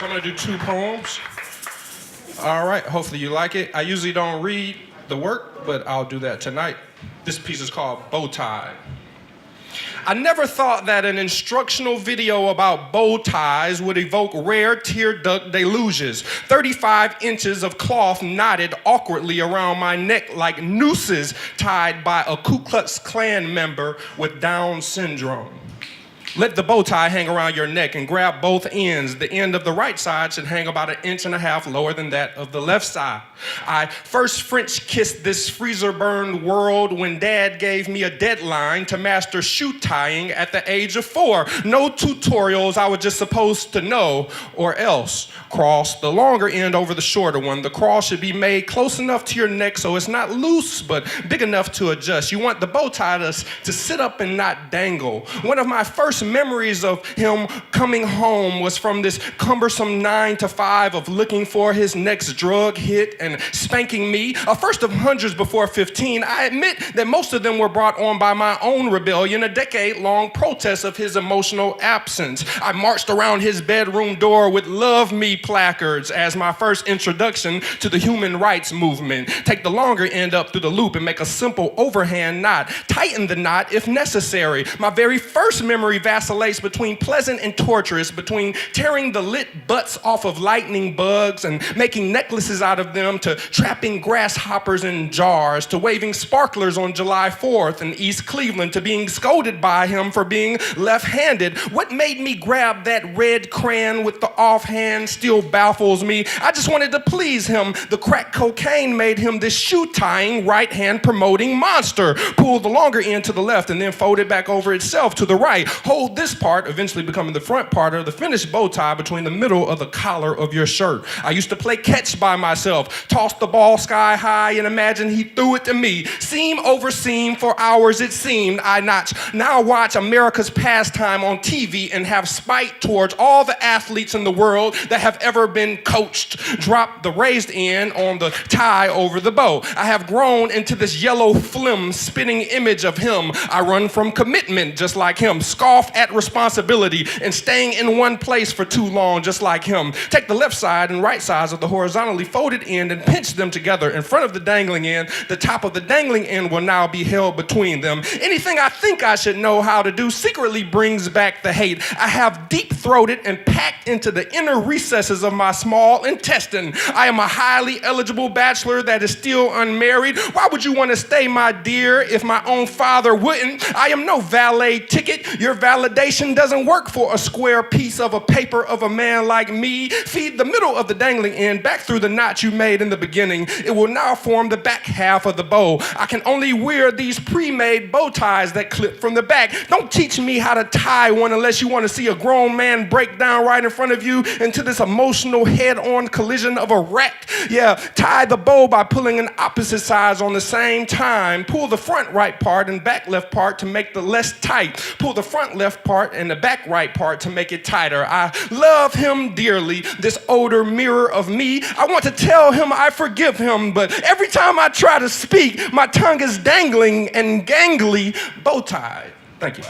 So I'm gonna do 2 poems. All right, hopefully you like it. I usually don't read the work, but I'll do that tonight. This piece is called Bow Tie. I never thought that an instructional video about bow ties would evoke rare tear duct deluges. 35 inches of cloth knotted awkwardly around my neck like nooses tied by a Ku Klux Klan member with Down syndrome. Let the bow tie hang around your neck and grab both ends. The end of the right side should hang about 1.5 inches lower than that of the left side. I first French kissed this freezer-burned world when Dad gave me a deadline to master shoe tying at the age of 4. No tutorials, I was just supposed to know, or else. Cross the longer end over the shorter one. The cross should be made close enough to your neck so it's not loose, but big enough to adjust. You want the bow tie to sit up and not dangle. One of my first memories of him coming home was from this cumbersome 9 to 5 of looking for his next drug hit and spanking me. A first of hundreds before 15. I admit that most of them were brought on by my own rebellion, a decade-long protest of his emotional absence. I marched around his bedroom door with "Love Me" placards as my first introduction to the human rights movement. Take the longer end up through the loop and make a simple overhand knot. Tighten the knot if necessary. My very first memory vacillates between pleasant and torturous, between tearing the lit butts off of lightning bugs and making necklaces out of them, to trapping grasshoppers in jars, to waving sparklers on July 4th in East Cleveland, to being scolded by him for being left-handed. What made me grab that red crayon with the offhand still baffles me. I just wanted to please him. The crack cocaine made him this shoe-tying, right-hand promoting monster. Pull the longer end to the left and then fold it back over itself to the right. Hold this part, eventually becoming the front part of the finished bow tie between the middle of the collar of your shirt. I used to play catch by myself, toss the ball sky high and imagine he threw it to me. Seam over seam for hours it seemed. I now watch America's pastime on TV and have spite towards all the athletes in the world that have ever been coached. Drop the raised end on the tie over the bow. I have grown into this yellow phlegm spitting image of him. I run from commitment just like him. Scoff at responsibility and staying in one place for too long just like him. Take the left side and right sides of the horizontally folded end and pinch them together in front of the dangling end. The top of the dangling end will now be held between them. Anything I think I should know how to do secretly brings back the hate I have deep-throated and packed into the inner recesses of my small intestine. I am a highly eligible bachelor that is still unmarried. Why would you want to stay, my dear, if my own father wouldn't? I am no valet ticket. Your validation doesn't work for a square piece of a paper of a man like me. Feed the middle of the dangling end back through the knot you made in the beginning. It will now form the back half of the bow. I can only wear these pre-made bow ties that clip from the back. Don't teach me how to tie one unless you want to see a grown man break down right in front of you into this emotional head-on collision of a wreck. Yeah, tie the bow by pulling an opposite sides on the same time. Pull the front right part and back left part to make the less tight. Pull the front left part and the back right part to make it tighter. I love him dearly, this older mirror of me. I want to tell him I forgive him, but every time I try to speak, my tongue is dangling and gangly, bow tied. Thank you.